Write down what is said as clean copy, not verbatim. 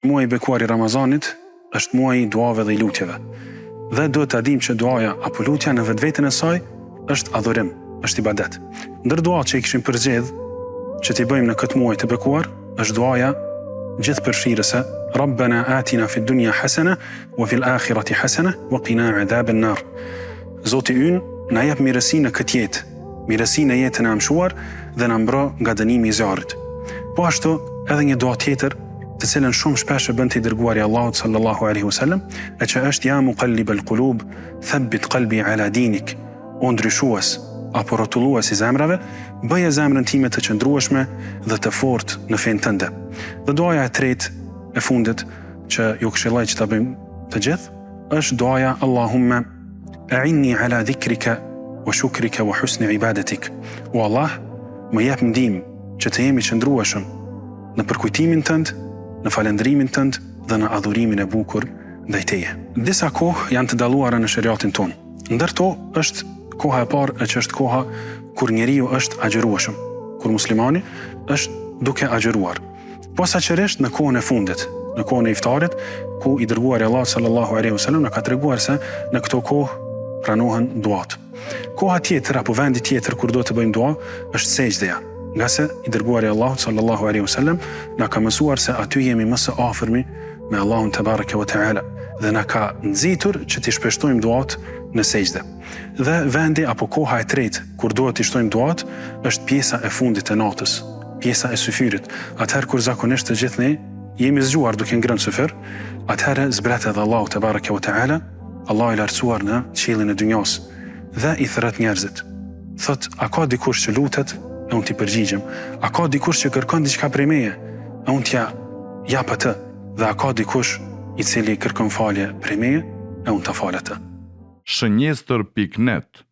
Muaji i bekuar i Ramazanit është muaji i duave dhe i lutjeve. Dhe duhet ta dimë që duaja apo lutja në vetveten e saj është adhurim, është ibadet. Ndër duat që i kishim përgjedh që t'i bëjmë në këtë muaj të bekuar, është duaja gjithëpërfshirëse: Rabbana atina fid dunya hasana wa fil akhirati hasana wa qina adhaban nar. Zoti ynë na jep mirësi në këtë jetë, mirësi në jetën e amshuar dhe na mbro nga dënimi i zjarrit. Po ashtu edhe një dua tjetër, të cilën shumë shpesh e bën i dërguari Allahut sallallahu alaihi wasallam, e që është ja muqallibal qulub, thabbit qalbi ala dinik. O ndryshues apo rrotullues i zemrave, bëje zemrën time të qëndrueshme dhe të fortë në fenë tënde. Dhe duaja e tretë e fundit që ju këshilloj që ta bëjmë të gjithë është duaja Allahumma a'inni ala dhikrika wa shukrika wa husni ibadatik. O Allah, më jep ndihmë që të jemi qëndrueshëm në përkujtimin tënd, në falendrimin tënd dhe në adhurimin e bukur ndaj teje. Disa kohë janë të dalluara në shariatin tonë. Ndër to është koha e parë që është koha kur njeriu është agjërueshëm, kur muslimani është duke agjëruar. Posaçërisht në kohën e fundit, në kohën e iftarit, ku i dërguari Allah sallallahu alaihi wasallam na ka treguar se në këto kohë pranohen duat. Koha tjetër apo vendi tjetër kur do të bëjmë dua është sejdja. Nga se i dërguari Allahu sallallahu alaihi wasallam na ka mësuar se aty jemi më së afërmi me Allahun te bareke ve teala dhe na ka nxitur që t'i shpeshtojmë duat në sejdë. Dhe vendi apo koha e tretë kur duhet t'i shtojmë duat është pjesa e fundit e natës, pjesa e syfyrit. Atëherë kur zakonisht të gjithë ne jemi zgjuar duke ngrënë syfyr, atëherë zbret edhe Allahu te bareke ve teala, Allahu i lartësuar në qiellin e dynjas dhe i thret njerëzit. Thot, a ka dikush që lutet? E unë t'i përgjigjem. A ka dikush që kërkon diçka prej meje? E unë t'ja jap atë. Dhe a ka dikush i cili kërkon falje prej meje? E unë t'a fal atë. Shënjestër.net